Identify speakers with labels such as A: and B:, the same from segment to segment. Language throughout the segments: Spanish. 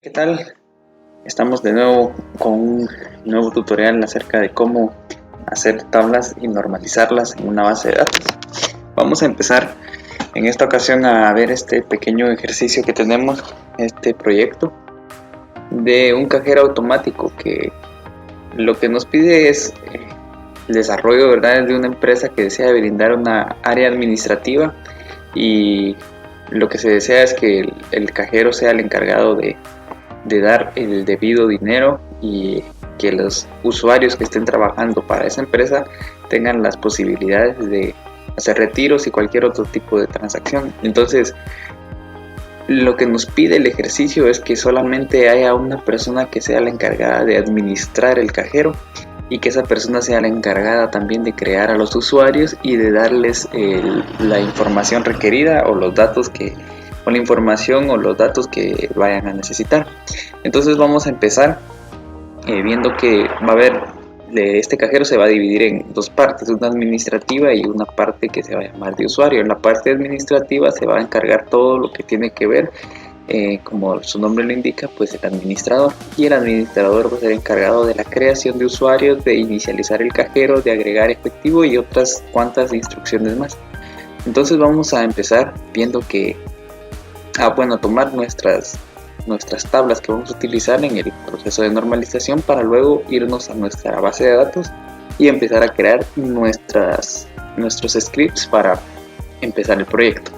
A: ¿Qué tal? Estamos de nuevo con un nuevo tutorial acerca de cómo hacer tablas y normalizarlas en una base de datos. Vamos a empezar en esta ocasión a ver este pequeño ejercicio que tenemos, este proyecto de un cajero automático que lo que nos pide es el desarrollo, ¿verdad?, de una empresa que desea brindar una área administrativa, y lo que se desea es que el cajero sea el encargado de dar el debido dinero y que los usuarios que estén trabajando para esa empresa tengan las posibilidades de hacer retiros y cualquier otro tipo de transacción. Entonces, lo que nos pide el ejercicio es que solamente haya una persona que sea la encargada de administrar el cajero, y que esa persona sea la encargada también de crear a los usuarios y de darles la información requerida o los datos o la información o los datos que vayan a necesitar. Entonces vamos a empezar viendo que va a haber, este cajero se va a dividir en dos partes, una administrativa y una parte que se va a llamar de usuario. En la parte administrativa se va a encargar todo lo que tiene que ver, como su nombre lo indica, pues el administrador, y el administrador va a ser encargado de la creación de usuarios, de inicializar el cajero, de agregar efectivo y otras cuantas instrucciones más. Entonces vamos a empezar viendo que tomar nuestras tablas que vamos a utilizar en el proceso de normalización, para luego irnos a nuestra base de datos y empezar a crear nuestros scripts para empezar el proyecto.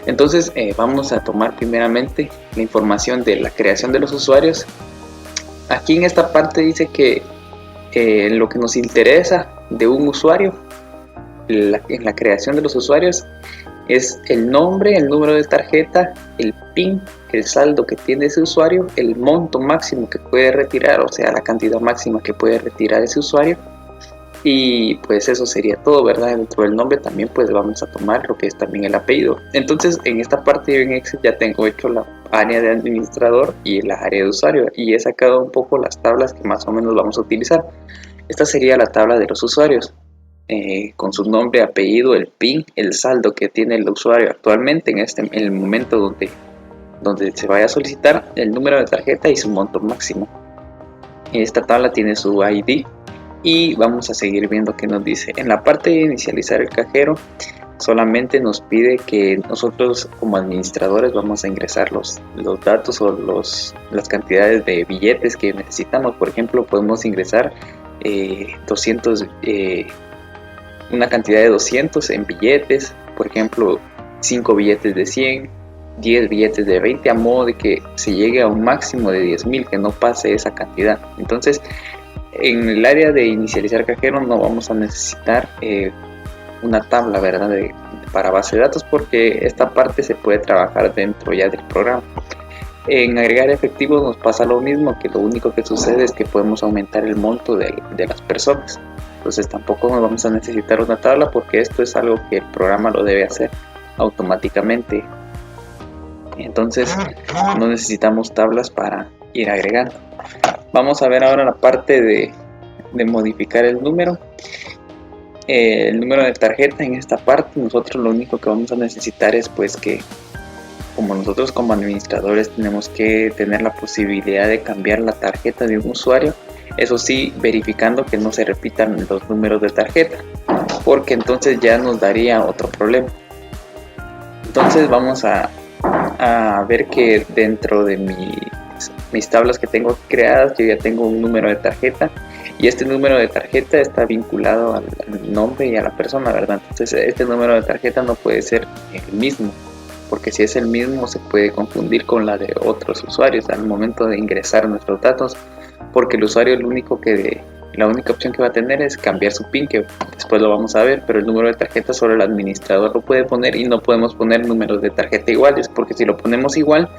A: Entonces vamos a tomar primeramente la información de la creación de los usuarios. Aquí en esta parte dice que lo que nos interesa de un usuario en la creación de los usuarios es el nombre, el número de tarjeta, el PIN, el saldo que tiene ese usuario, el monto máximo que puede retirar, o sea, la cantidad máxima que puede retirar ese usuario. Y pues eso sería todo, ¿verdad? Dentro del nombre también pues vamos a tomar lo que es también el apellido. Entonces en esta parte en Excel ya tengo hecho la área de administrador y la área de usuario, y he sacado un poco las tablas que más o menos vamos a utilizar. Esta sería la tabla de los usuarios, con su nombre, apellido, el PIN, el saldo que tiene el usuario actualmente en el momento donde se vaya a solicitar, el número de tarjeta y su monto máximo. Esta tabla tiene su ID. Y vamos a seguir viendo qué nos dice. En la parte de inicializar el cajero, solamente nos pide que nosotros como administradores vamos a ingresar los datos o las cantidades de billetes que necesitamos. Por ejemplo, podemos ingresar 200, una cantidad de 200 en billetes, por ejemplo 5 billetes de 100, 10 billetes de 20, a modo de que se llegue a un máximo de 10.000, que no pase esa cantidad. Entonces, en el área de inicializar cajero no vamos a necesitar una tabla, ¿verdad?, para base de datos, porque esta parte se puede trabajar dentro ya del programa. En agregar efectivos nos pasa lo mismo, que lo único que sucede es que podemos aumentar el monto de las personas. Entonces tampoco nos vamos a necesitar una tabla, porque esto es algo que el programa lo debe hacer automáticamente. Entonces no necesitamos tablas para ir agregando. Vamos a ver ahora la parte de modificar el número. El número de tarjeta. En esta parte nosotros lo único que vamos a necesitar es pues que, como nosotros como administradores tenemos que tener la posibilidad de cambiar la tarjeta de un usuario, eso sí, verificando que no se repitan los números de tarjeta, porque entonces ya nos daría otro problema. Entonces vamos a ver que dentro de mis tablas que tengo creadas, yo ya tengo un número de tarjeta, y este número de tarjeta está vinculado al nombre y a la persona, ¿verdad? Entonces este número de tarjeta no puede ser el mismo, porque si es el mismo se puede confundir con la de otros usuarios al momento de ingresar nuestros datos, porque el usuario la única opción que va a tener es cambiar su PIN, que después lo vamos a ver, pero el número de tarjeta solo el administrador lo puede poner, y no podemos poner números de tarjeta iguales, porque si lo ponemos igual,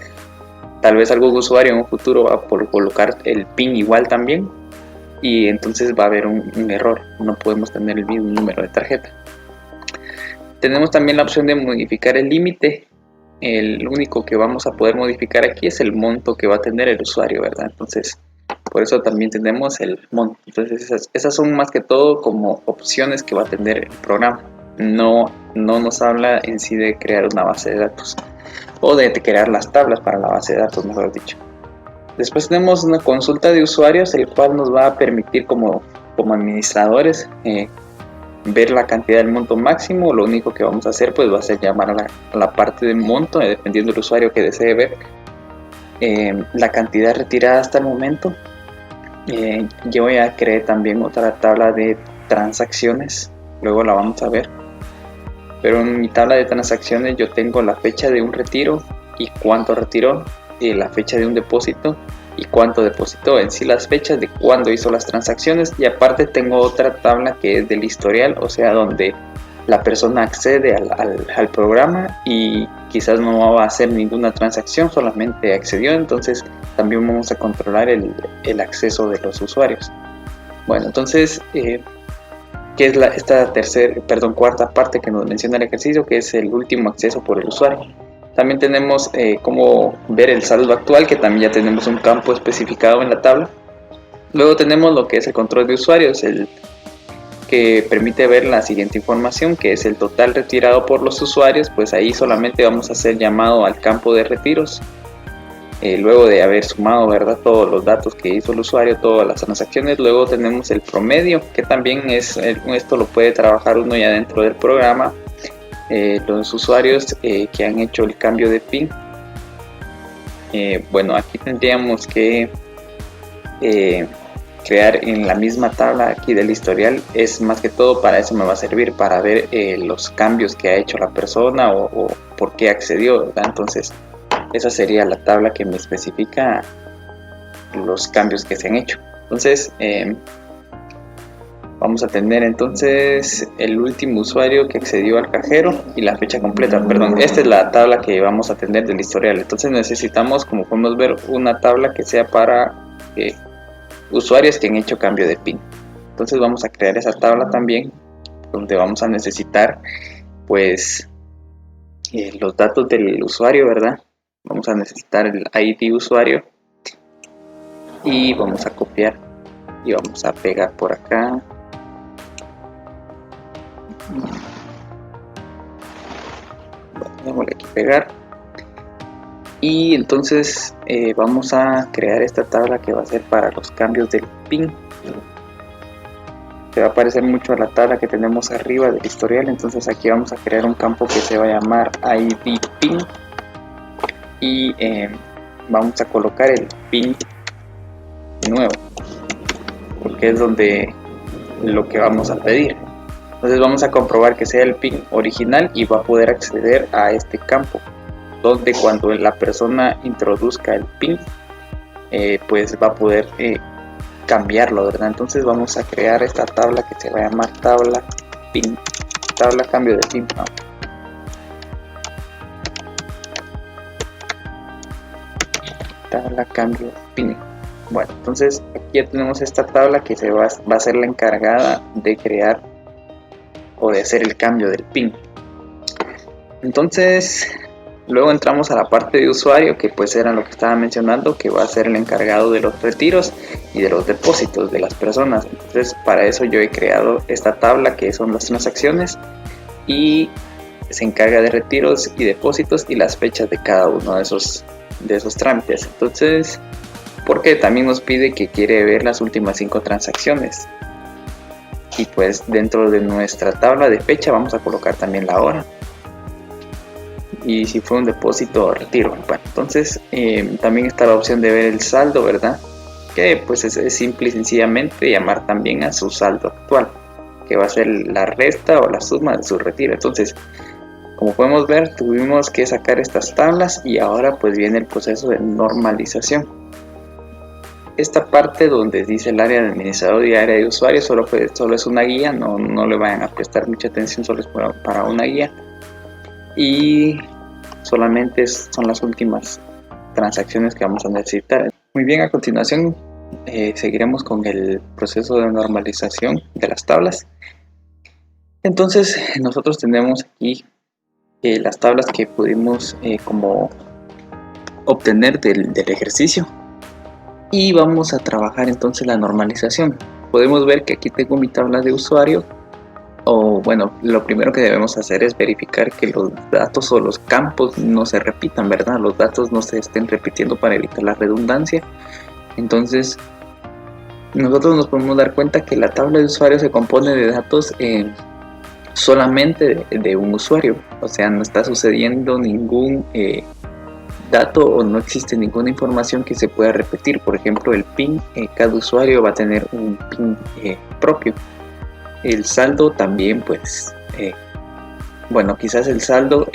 A: tal vez algún usuario en un futuro va a colocar el PIN igual también, y entonces va a haber un error, no podemos tener el mismo número de tarjeta. Tenemos también la opción de modificar el límite. El único que vamos a poder modificar aquí es el monto que va a tener el usuario, ¿verdad? Entonces, por eso también tenemos el monto. Entonces, esas son más que todo como opciones que va a tener el programa. No nos habla en sí de crear una base de datos, o de crear las tablas para la base de datos, mejor dicho. Después tenemos una consulta de usuarios, el cual nos va a permitir como administradores ver la cantidad del monto máximo. Lo único que vamos a hacer pues va a ser llamar a la parte de monto, dependiendo del usuario que desee ver la cantidad retirada hasta el momento. Yo ya creé también otra tabla de transacciones, luego la vamos a ver, pero en mi tabla de transacciones yo tengo la fecha de un retiro y cuánto retiró, y la fecha de un depósito y cuánto depositó, en sí las fechas de cuándo hizo las transacciones, y aparte tengo otra tabla que es del historial, o sea, donde la persona accede al programa y quizás no va a hacer ninguna transacción, solamente accedió. Entonces también vamos a controlar el acceso de los usuarios. Bueno, entonces ¿qué es esta cuarta parte que nos menciona el ejercicio, que es el último acceso por el usuario? También tenemos cómo ver el saldo actual, que también ya tenemos un campo especificado en la tabla. Luego tenemos lo que es el control de usuarios, que permite ver la siguiente información, que es el total retirado por los usuarios. Pues ahí solamente vamos a hacer llamado al campo de retiros, luego de haber sumado, ¿verdad?, todos los datos que hizo el usuario, todas las transacciones. Luego tenemos el promedio, que también esto lo puede trabajar uno ya dentro del programa. Los usuarios que han hecho el cambio de PIN, bueno, aquí tendríamos que crear en la misma tabla aquí del historial. Es más que todo para eso me va a servir, para ver los cambios que ha hecho la persona o por qué accedió, ¿verdad? Entonces esa sería la tabla que me especifica los cambios que se han hecho. Entonces vamos a tener entonces el último usuario que accedió al cajero y la fecha completa. Perdón, esta es la tabla que vamos a tener del historial. Entonces necesitamos, como podemos ver, una tabla que sea para usuarios que han hecho cambio de PIN. Entonces vamos a crear esa tabla también, donde vamos a necesitar pues los datos del usuario, ¿verdad? Vamos a necesitar el ID usuario y vamos a copiar y vamos a pegar por acá. Démosle aquí pegar. Y entonces vamos a crear esta tabla que va a ser para los cambios del PIN. Se va a parecer mucho a la tabla que tenemos arriba del historial. Entonces aquí vamos a crear un campo que se va a llamar ID PIN y vamos a colocar el PIN nuevo, porque es donde lo que vamos a pedir. Entonces vamos a comprobar que sea el PIN original y va a poder acceder a este campo, donde cuando la persona introduzca el PIN pues va a poder cambiarlo, ¿verdad? Entonces vamos a crear esta tabla que se va a llamar tabla PIN, tabla cambio de PIN, ¿no? Tabla cambio de PIN. Bueno, entonces aquí ya tenemos esta tabla que va a ser la encargada de crear o de hacer el cambio del PIN. Entonces luego entramos a la parte de usuario, que pues era lo que estaba mencionando, que va a ser el encargado de los retiros y de los depósitos de las personas. Entonces para eso yo he creado esta tabla que son las transacciones y se encarga de retiros y depósitos y las fechas de cada uno de esos trámites. Entonces, porque también nos pide que quiere ver las últimas 5 transacciones, y pues dentro de nuestra tabla de fecha vamos a colocar también la hora y si fue un depósito o retiro. Bueno, entonces también está la opción de ver el saldo, ¿verdad? Que pues es simple y sencillamente llamar también a su saldo actual, que va a ser la resta o la suma de su retiro. Entonces, como podemos ver, tuvimos que sacar estas tablas y ahora pues viene el proceso de normalización. Esta parte donde dice el área de administrador y área de usuario solo es una guía, no le vayan a prestar mucha atención, solo es para una guía y solamente son las últimas transacciones que vamos a necesitar. Muy bien, a continuación seguiremos con el proceso de normalización de las tablas. Entonces nosotros tenemos aquí las tablas que pudimos como obtener del ejercicio. Y vamos a trabajar entonces la normalización. Podemos ver que aquí tengo mi tabla de usuario o bueno, lo primero que debemos hacer es verificar que los datos o los campos no se repitan, ¿verdad? Los datos no se estén repitiendo para evitar la redundancia. Entonces, nosotros nos podemos dar cuenta que la tabla de usuario se compone de datos solamente de un usuario, o sea, no está sucediendo ningún dato o no existe ninguna información que se pueda repetir. Por ejemplo, el PIN, cada usuario va a tener un PIN propio. El saldo también, pues, bueno, quizás el saldo,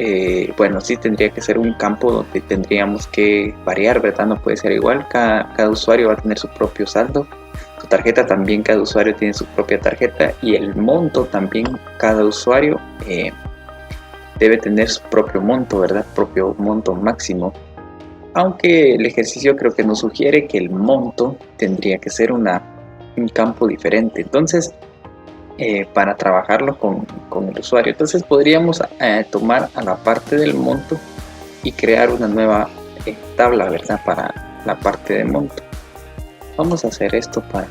A: bueno, sí tendría que ser un campo donde tendríamos que variar, ¿verdad? No puede ser igual, cada usuario va a tener su propio saldo. Su tarjeta también, cada usuario tiene su propia tarjeta, y el monto también, cada usuario debe tener su propio monto, ¿verdad? Propio monto máximo. Aunque el ejercicio creo que nos sugiere que el monto tendría que ser un campo diferente. Entonces, para trabajarlo con el usuario, entonces podríamos tomar a la parte del monto y crear una nueva tabla, ¿verdad? Para la parte de monto. Vamos a hacer esto para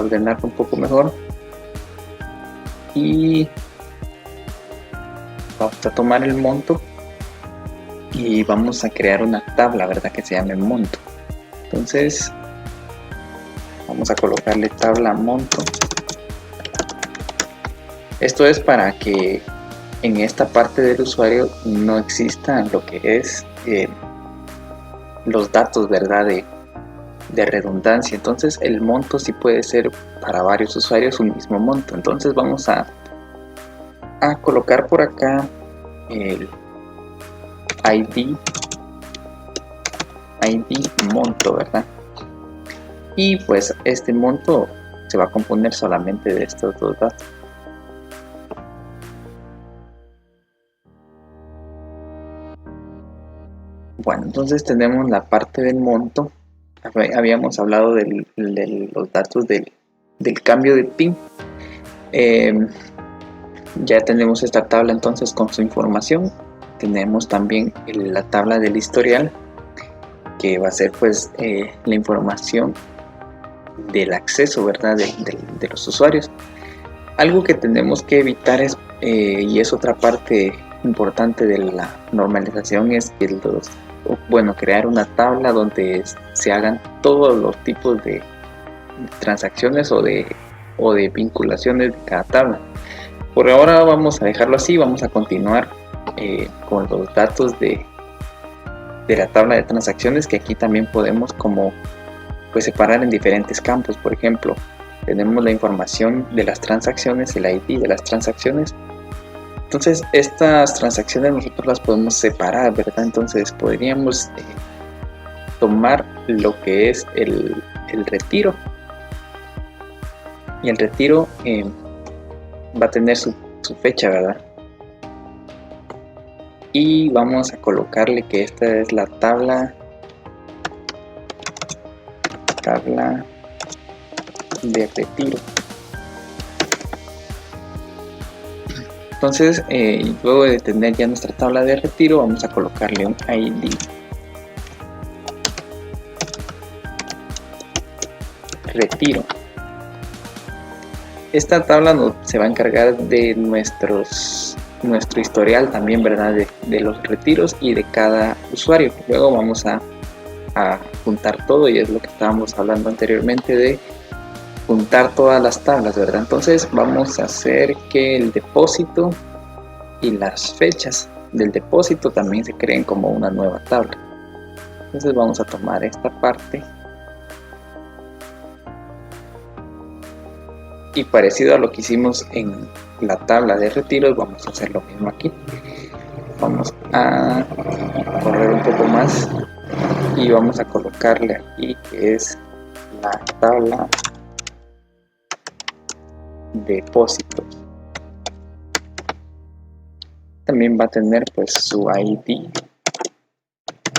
A: ordenarlo un poco mejor. Y vamos a tomar el monto y vamos a crear una tabla, ¿verdad? Que se llame monto. Entonces, vamos a colocarle tabla monto. Esto es para que en esta parte del usuario no exista lo que es los datos, ¿verdad? De redundancia. Entonces el monto sí puede ser para varios usuarios un mismo monto. Entonces vamos a colocar por acá el ID monto, ¿verdad? Y pues este monto se va a componer solamente de estos dos datos. Bueno, entonces tenemos la parte del monto. Habíamos hablado de los datos del cambio de PIN. Ya tenemos esta tabla entonces con su información. Tenemos también la tabla del historial, que va a ser pues la información del acceso, ¿verdad? De los usuarios. Algo que tenemos que evitar es, y es otra parte importante de la normalización, es que crear una tabla donde se hagan todos los tipos de transacciones o de vinculaciones de cada tabla. Por ahora vamos a dejarlo así. Vamos a continuar con los datos de la tabla de transacciones, que aquí también podemos pues separar en diferentes campos. Por ejemplo, tenemos la información de las transacciones, el ID de las transacciones. Entonces estas transacciones nosotros las podemos separar, ¿verdad? Entonces podríamos tomar lo que es el retiro, y el retiro va a tener su fecha, ¿verdad? Y vamos a colocarle que esta es la tabla de retiro. Entonces, luego de tener ya nuestra tabla de retiro, vamos a colocarle un ID retiro. Esta tabla se va a encargar de nuestro historial también, ¿verdad? De los retiros y de cada usuario. Luego vamos a juntar todo, y es lo que estábamos hablando anteriormente, de juntar todas las tablas, ¿verdad? Entonces vamos a hacer que el depósito y las fechas del depósito también se creen como una nueva tabla. Entonces vamos a tomar esta parte, y parecido a lo que hicimos en la tabla de retiros, vamos a hacer lo mismo aquí. Vamos a correr un poco más y vamos a colocarle aquí que es la tabla depósitos. También va a tener pues su ID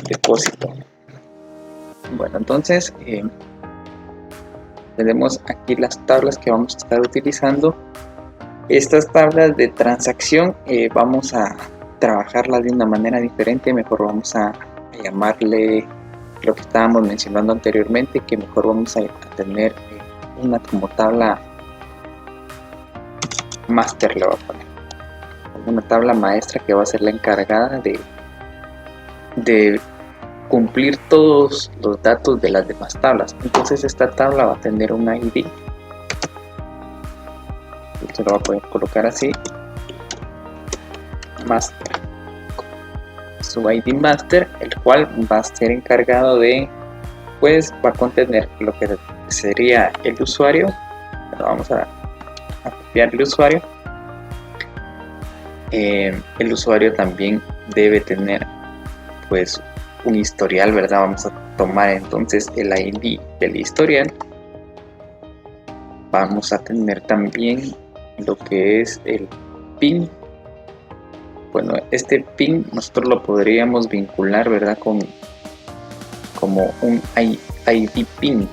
A: depósito. Bueno, entonces tenemos aquí las tablas que vamos a estar utilizando. Estas tablas de transacción vamos a trabajarlas de una manera diferente. Mejor vamos a llamarle lo que estábamos mencionando anteriormente, que mejor vamos a tener una como tabla master le voy a poner. Una tabla maestra que va a ser la encargada de cumplir todos los datos de las demás tablas. Entonces esta tabla va a tener un ID. Se lo voy a poder colocar así. Master. Su ID master, el cual va a ser encargado de, pues va a contener lo que sería el usuario. Vamos a copiar el usuario. El usuario también debe tener pues un historial, ¿verdad? Vamos a tomar entonces el ID del historial. Vamos a tener también lo que es el PIN. Bueno, este PIN nosotros lo podríamos vincular, ¿verdad? Como un ID PIN.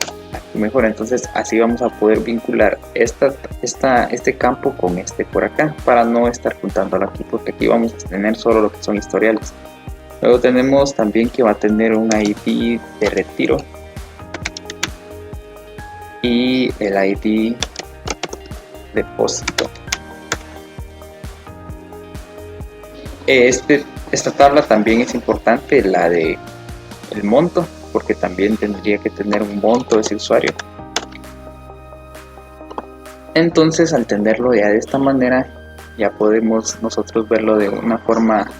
A: Mejor, entonces así vamos a poder vincular este campo con este por acá, para no estar juntándolo aquí, porque aquí vamos a tener solo lo que son historiales. Luego tenemos también que va a tener un ID de retiro y el ID depósito. Esta tabla también es importante, la de el monto, porque también tendría que tener un monto ese usuario. Entonces, al tenerlo ya de esta manera, ya podemos nosotros verlo de una forma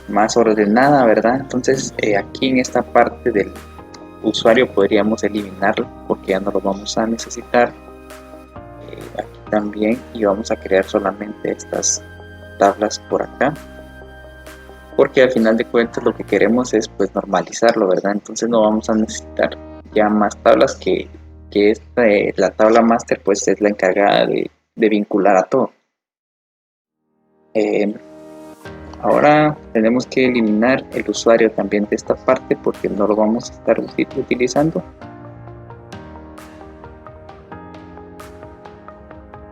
A: más ordenada, ¿verdad? Entonces, aquí en esta parte del usuario podríamos eliminarlo, porque ya no lo vamos a necesitar. Aquí también, y vamos a crear solamente estas tablas por acá, porque al final de cuentas lo que queremos es pues normalizarlo, ¿verdad? Entonces no vamos a necesitar ya más tablas, que la tabla master pues es la encargada de vincular a todo. Ahora tenemos que eliminar el usuario también de esta parte, porque no lo vamos a estar utilizando.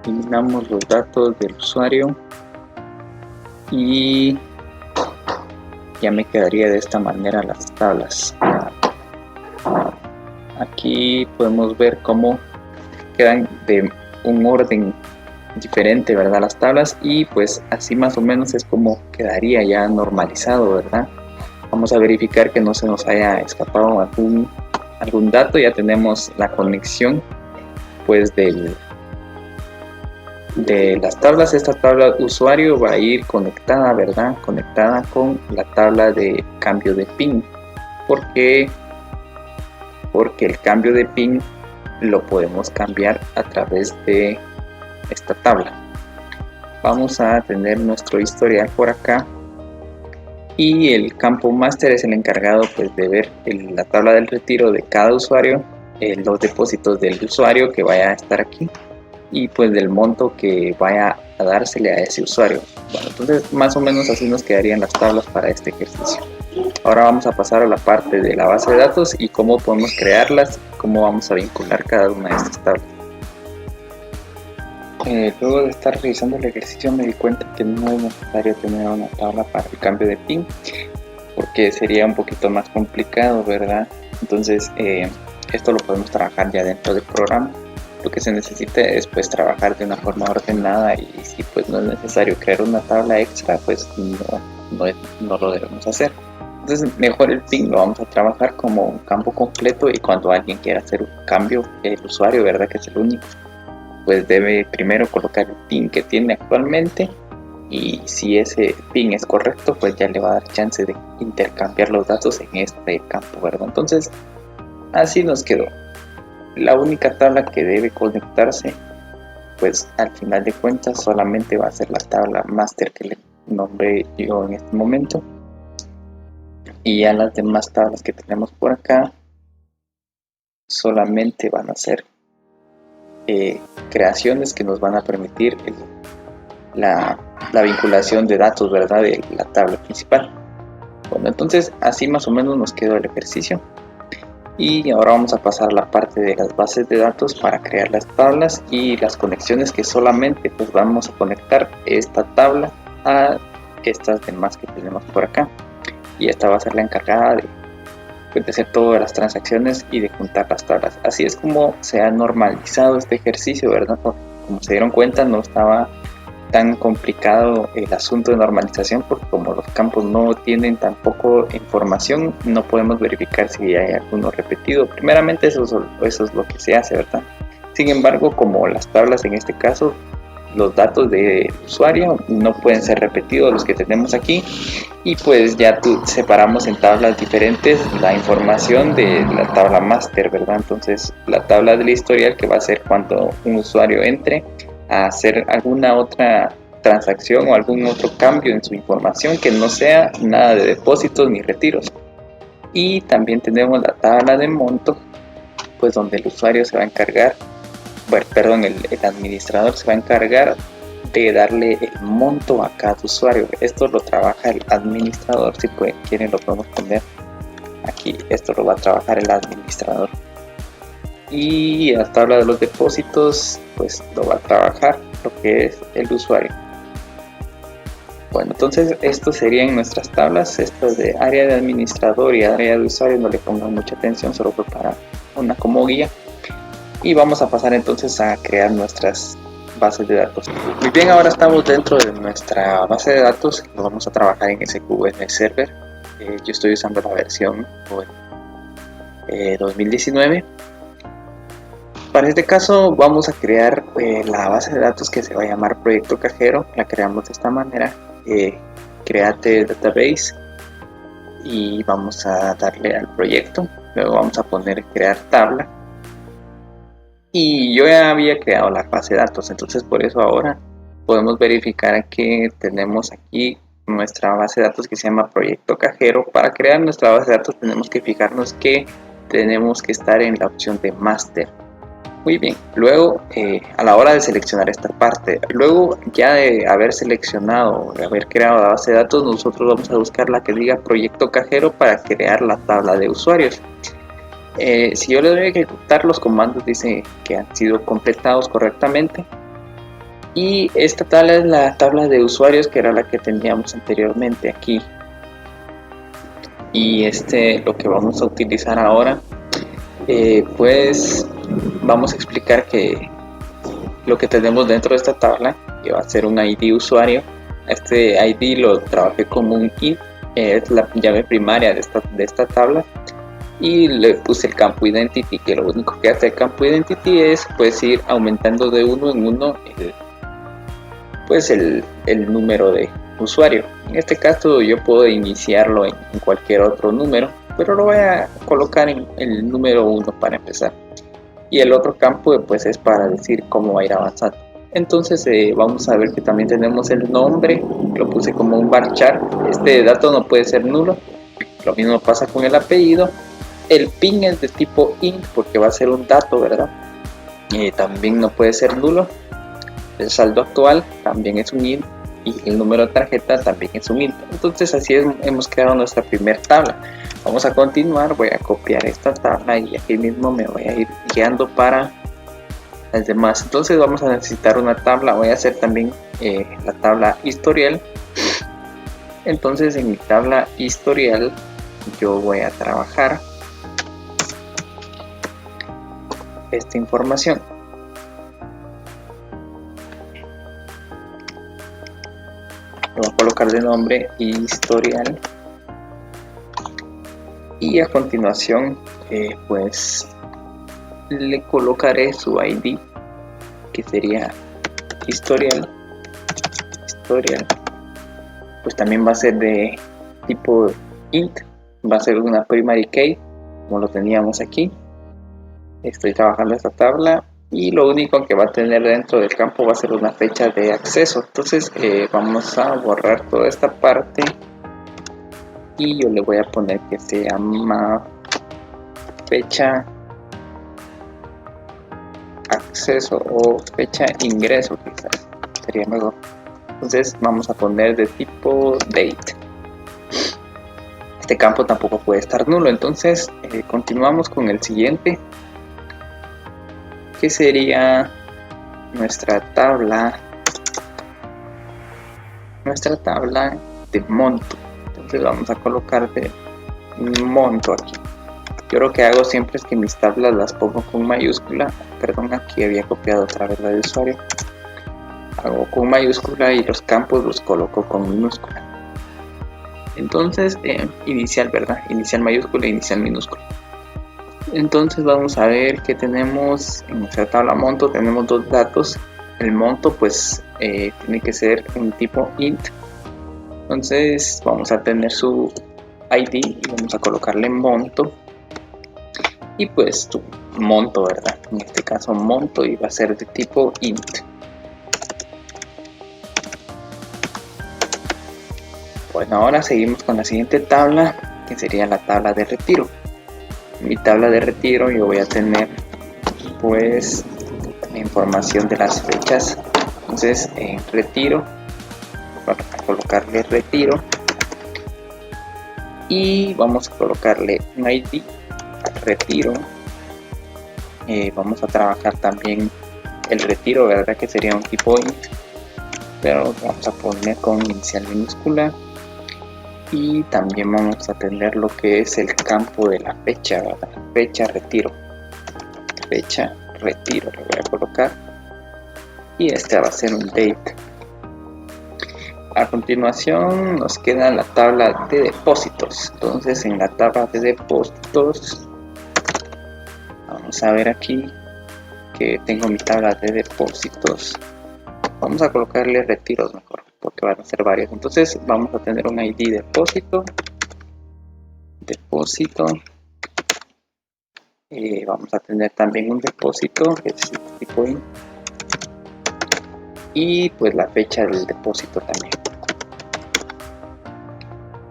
A: Eliminamos los datos del usuario y ya me quedaría de esta manera las tablas. Aquí podemos ver cómo quedan de un orden diferente, ¿verdad? Las tablas, y pues así más o menos es como quedaría ya normalizado, ¿verdad? Vamos a verificar que no se nos haya escapado algún dato. Ya tenemos la conexión pues de las tablas. Esta tabla usuario va a ir conectada, ¿verdad? Conectada con la tabla de cambio de PIN. Porque el cambio de PIN lo podemos cambiar a través de esta tabla. Vamos a tener nuestro historial por acá, y el campo master es el encargado pues de ver la tabla del retiro de cada usuario, los depósitos del usuario que vaya a estar aquí, y pues del monto que vaya a dársele a ese usuario. Bueno, entonces más o menos así nos quedarían las tablas para este ejercicio. Ahora vamos a pasar a la parte de la base de datos y cómo podemos crearlas, cómo vamos a vincular cada una de estas tablas. Luego de estar revisando el ejercicio me di cuenta que no es necesario tener una tabla para el cambio de PIN, porque sería un poquito más complicado, ¿verdad? Entonces esto lo podemos trabajar ya dentro del programa. Lo que se necesita es pues trabajar de una forma ordenada, y si pues no es necesario crear una tabla extra, pues no lo debemos hacer. Entonces mejor el PIN lo vamos a trabajar como un campo completo, y cuando alguien quiera hacer un cambio, el usuario, ¿verdad? Que es el único, pues debe primero colocar el PIN que tiene actualmente, y si ese PIN es correcto, pues ya le va a dar chance de intercambiar los datos en este campo, ¿verdad? Entonces así nos quedó. La única tabla que debe conectarse, pues al final de cuentas solamente va a ser la tabla master que le nombré yo en este momento, y ya las demás tablas que tenemos por acá solamente van a ser creaciones que nos van a permitir la vinculación de datos, ¿verdad? De la tabla principal. Bueno, entonces así más o menos nos quedó el ejercicio, y ahora vamos a pasar a la parte de las bases de datos para crear las tablas y las conexiones, que solamente pues vamos a conectar esta tabla a estas demás que tenemos por acá, y esta va a ser la encargada de hacer todas las transacciones y de juntar las tablas. Así es como se ha normalizado este ejercicio, ¿verdad? Como se dieron cuenta, no estaba tan complicado el asunto de normalización, porque como los campos no tienen tampoco información, no podemos verificar si hay alguno repetido. Primeramente eso es lo que se hace, ¿verdad? Sin embargo, como las tablas en este caso, los datos del usuario no pueden ser repetidos los que tenemos aquí, y pues ya separamos en tablas diferentes la información de la tabla master, ¿verdad? Entonces la tabla del historial, que va a ser cuando un usuario entre a hacer alguna otra transacción o algún otro cambio en su información que no sea nada de depósitos ni retiros. Y también tenemos la tabla de monto, pues donde el usuario se va a encargar, bueno, perdón, el administrador se va a encargar de darle el monto a cada usuario. Esto lo trabaja el administrador. Si quieren lo podemos poner aquí. Esto lo va a trabajar el administrador. Y la tabla de los depósitos pues lo va a trabajar lo que es el usuario. Bueno, entonces estos serían nuestras tablas. Esto de área de administrador y área de usuario no le pongan mucha atención, solo fue para una como guía. Y vamos a pasar entonces a crear nuestras bases de datos. Muy bien, ahora estamos dentro de nuestra base de datos. Lo vamos a trabajar en SQL Server. Yo estoy usando la versión 2019. Para este caso vamos a crear la base de datos que se va a llamar Proyecto Cajero. La creamos de esta manera. Create Database y vamos a darle al proyecto. Luego vamos a poner crear tabla. Y yo ya había creado la base de datos, entonces por eso ahora podemos verificar que tenemos aquí nuestra base de datos que se llama Proyecto Cajero. Para crear nuestra base de datos tenemos que fijarnos que tenemos que estar en la opción de Master. Muy bien, luego a la hora de seleccionar esta parte, luego ya de haber seleccionado, de haber creado la base de datos, nosotros vamos a buscar la que diga Proyecto Cajero para crear la tabla de usuarios. Si yo le doy a ejecutar, los comandos dice que han sido completados correctamente, y esta tabla es la tabla de usuarios que era la que teníamos anteriormente aquí. Y lo que vamos a utilizar ahora, pues vamos a explicar que lo que tenemos dentro de esta tabla, que va a ser un ID usuario. Este ID lo trabajé como un int, es la llave primaria de esta tabla. Y le puse el campo identity, que lo único que hace el campo identity es pues ir aumentando de uno en uno el número de usuario. En este caso yo puedo iniciarlo en cualquier otro número, pero lo voy a colocar en el número 1 para empezar. Y el otro campo pues es para decir cómo va a ir avanzando. Entonces vamos a ver que también tenemos el nombre, lo puse como un varchar. Este dato no puede ser nulo. Lo mismo pasa con el apellido. El PIN es de tipo int porque va a ser un dato, ¿verdad? También no puede ser nulo. El saldo actual también es un int y el número de tarjeta también es un int. Entonces así hemos creado nuestra primera tabla. Vamos a continuar, voy a copiar esta tabla y aquí mismo me voy a ir guiando para las demás. Entonces vamos a necesitar una tabla, voy a hacer también la tabla historial. Entonces en mi tabla historial yo voy a trabajar esta información. Lo voy a colocar de nombre historial y a continuación pues le colocaré su ID, que sería historial. Pues también va a ser de tipo int, va a ser una primary key como lo teníamos aquí. Estoy trabajando esta tabla y lo único que va a tener dentro del campo va a ser una fecha de acceso. Entonces vamos a borrar toda esta parte y yo le voy a poner que se llama fecha acceso o fecha ingreso, quizás sería mejor. Entonces vamos a poner de tipo date. Este campo tampoco puede estar nulo. Entonces continuamos con el siguiente, que sería nuestra tabla de monto. Entonces vamos a colocar de monto aquí. Yo lo que hago siempre es que mis tablas las pongo con mayúscula. Perdón, aquí había copiado otra vez la de usuario. hago con mayúscula y los campos los coloco con minúscula. Entonces inicial, ¿verdad? Inicial mayúscula, inicial minúscula. Entonces vamos a ver que tenemos en nuestra tabla monto, tenemos dos datos. El monto pues tiene que ser un tipo int. Entonces vamos a tener su ID y vamos a colocarle monto. Y pues tu monto, ¿verdad? En este caso monto y va a ser de tipo int. Bueno, ahora seguimos con la siguiente tabla, que sería la tabla de retiro. En mi tabla de retiro yo voy a tener pues la información de las fechas. Entonces en retiro, vamos a colocarle retiro y vamos a colocarle un ID retiro. Vamos a trabajar también el retiro, ¿verdad? Que sería un tipo int, pero vamos a poner con inicial minúscula. Y también vamos a tener lo que es el campo de la fecha, ¿verdad? Fecha retiro. Fecha retiro le voy a colocar. Y este va a ser un date. A continuación nos queda la tabla de depósitos. Entonces en la tabla de depósitos vamos a ver aquí que tengo mi tabla de depósitos. Vamos a colocarle retiros mejor, porque van a ser varios. Entonces vamos a tener un ID depósito. Vamos a tener también un depósito, que es tipo int. Y pues la fecha del depósito también.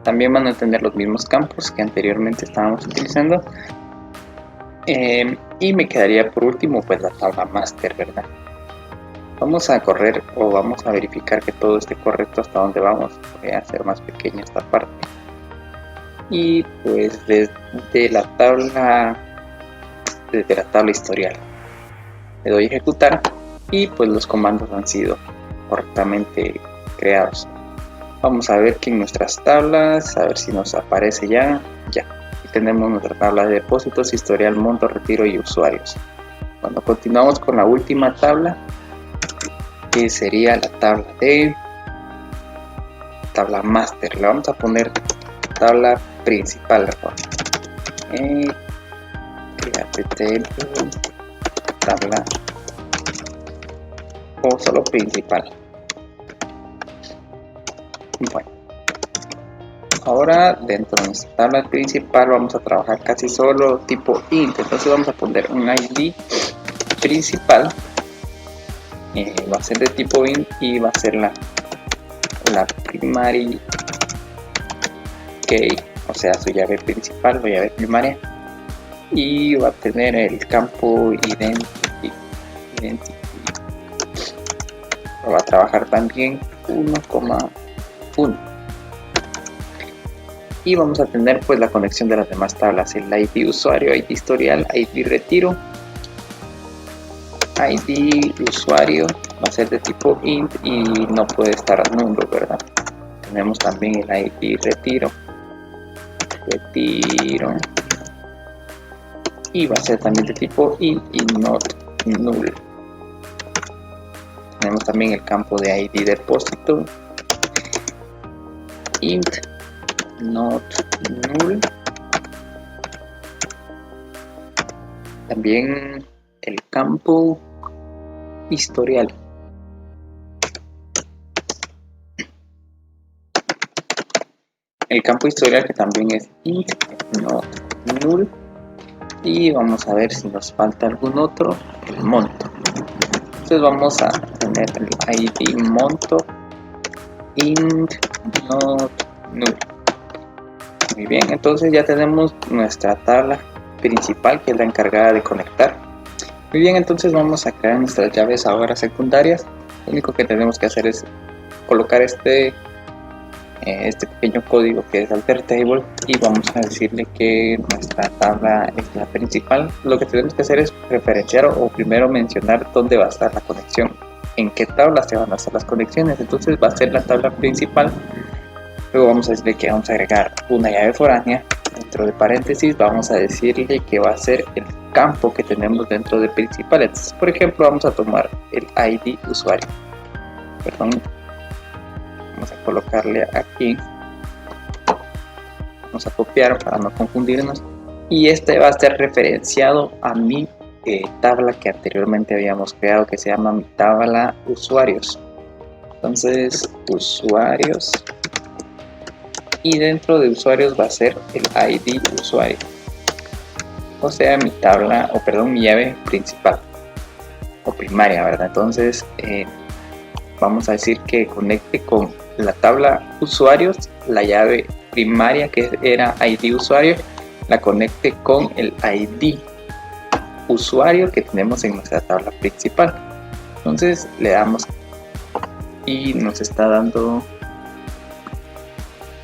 A: También van a tener los mismos campos que anteriormente estábamos utilizando. Y me quedaría por último pues la tabla master, ¿verdad? Vamos a correr o vamos a verificar que todo esté correcto hasta donde vamos. Voy a hacer más pequeña esta parte. Y pues desde la tabla historial le doy a ejecutar y pues los comandos han sido correctamente creados. Vamos a ver que en nuestras tablas, a ver si nos aparece ya. Aquí tenemos nuestra tabla de depósitos, historial, monto, retiro y usuarios. Cuando continuamos con la última tabla, que sería la tabla master, le vamos a poner tabla principal, tabla o solo principal. Bueno, ahora dentro de nuestra tabla principal vamos a trabajar casi solo tipo int. Entonces vamos a poner un ID principal, va a ser de tipo int y va a ser la primary key, o sea su llave principal o llave primaria, y va a tener el campo identity. Lo va a trabajar también 1,1 y vamos a tener pues la conexión de las demás tablas, el ID usuario, ID historial, ID retiro. ID usuario va a ser de tipo int y no puede estar nulo, ¿verdad? Tenemos también el ID retiro y va a ser también de tipo int y not null. Tenemos también el campo de ID depósito, int not null. También el campo historial. El campo historial que también es int not null. Y vamos a ver si nos falta algún otro, el monto. Entonces vamos a tener el ID monto int not null. Muy bien, entonces ya tenemos nuestra tabla principal, que es la encargada de conectar. Muy bien, entonces vamos a crear nuestras llaves ahora secundarias. Lo único que tenemos que hacer es colocar este pequeño código que es alter table y vamos a decirle que nuestra tabla es la principal. Lo que tenemos que hacer es referenciar o primero mencionar dónde va a estar la conexión, en qué tabla se van a hacer las conexiones. Entonces va a ser la tabla principal. Luego vamos a decirle que vamos a agregar una llave foránea. Dentro de paréntesis vamos a decirle que va a ser el campo que tenemos dentro de principal. Entonces, por ejemplo, vamos a tomar el ID usuario. perdón, vamos a colocarle aquí, vamos a copiar para no confundirnos, y este va a estar referenciado a mi tabla que anteriormente habíamos creado, que se llama mi tabla usuarios. Entonces usuarios, y dentro de usuarios va a ser el ID usuario, o sea mi tabla, o perdón, mi llave principal o primaria, ¿verdad? Entonces vamos a decir que conecte con la tabla usuarios, la llave primaria que era ID usuario, la conecte con el ID usuario que tenemos en nuestra tabla principal. Entonces le damos y nos está dando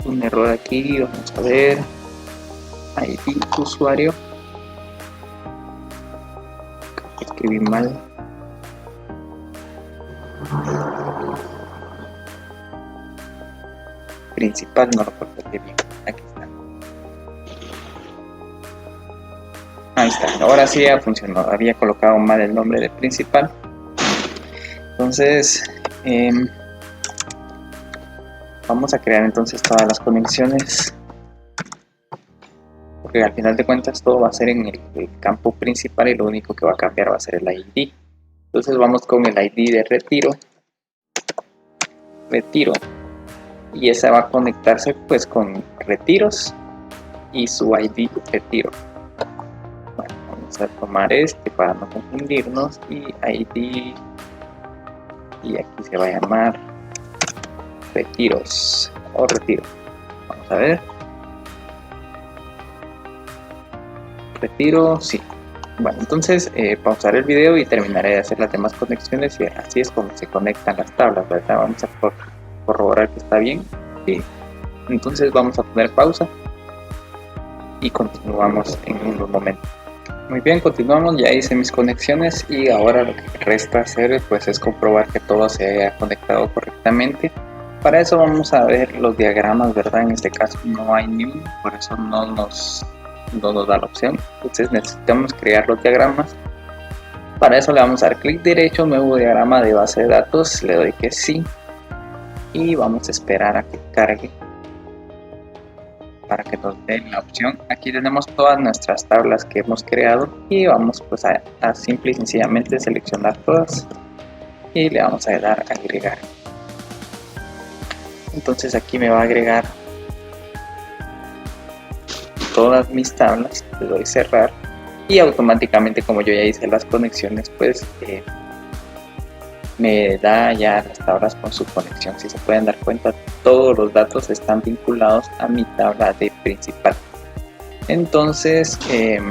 A: un error aquí. Vamos a ver, ID usuario, escribí mal, principal, no lo coloqué bien, aquí está, ahí está, ahora sí ya funcionó, había colocado mal el nombre de principal. Entonces vamos a crear entonces todas las conexiones, porque al final de cuentas todo va a ser en el campo principal y lo único que va a cambiar va a ser el ID. Entonces vamos con el ID de retiro, y esa va a conectarse pues con retiros y su ID retiro. Bueno, vamos a tomar este para no confundirnos, y ID, y aquí se va a llamar retiros o retiro. Vamos a ver, retiro, sí. Bueno, entonces pausaré el video y terminaré de hacer las demás conexiones, y así es como se conectan las tablas, ¿verdad? Vamos a corroborar que está bien. Sí. Entonces vamos a poner pausa y continuamos en un momento. Muy bien, continuamos, ya hice mis conexiones y ahora lo que resta hacer pues es comprobar que todo se haya conectado correctamente. Para eso vamos a ver los diagramas, ¿verdad? En este caso no hay ni uno, por eso no nos da la opción. Entonces necesitamos crear los diagramas. Para eso le vamos a dar clic derecho, nuevo diagrama de base de datos, le doy que sí y vamos a esperar a que cargue para que nos dé la opción. Aquí tenemos todas nuestras tablas que hemos creado y vamos pues a simple y sencillamente seleccionar todas y le vamos a dar a agregar. Entonces aquí me va a agregar todas mis tablas, le doy cerrar y automáticamente, como yo ya hice las conexiones, pues me da ya las tablas con su conexión. Si se pueden dar cuenta, todos los datos están vinculados a mi tabla de principal. Entonces lo que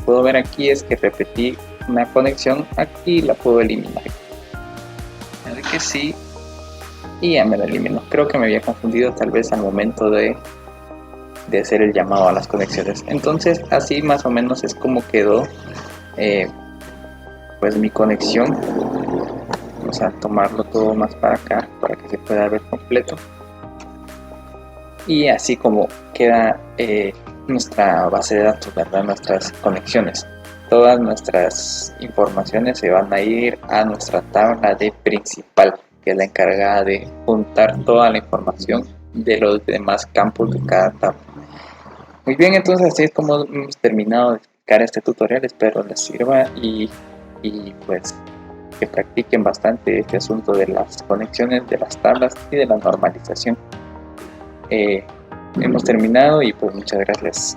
A: puedo ver aquí es que repetí una conexión, aquí la puedo eliminar, le doy que sí y ya me la eliminó. Creo que me había confundido tal vez al momento de hacer el llamado a las conexiones. Entonces así más o menos es como quedó pues mi conexión. Vamos a tomarlo todo más para acá para que se pueda ver completo, y así como queda nuestra base de datos, ¿verdad? Nuestras conexiones, todas nuestras informaciones se van a ir a nuestra tabla de principal, que es la encargada de juntar toda la información de los demás campos de cada tabla. Muy bien, entonces así es como hemos terminado de explicar este tutorial. Espero les sirva y pues que practiquen bastante este asunto de las conexiones, de las tablas y de la normalización. Hemos terminado y pues muchas gracias.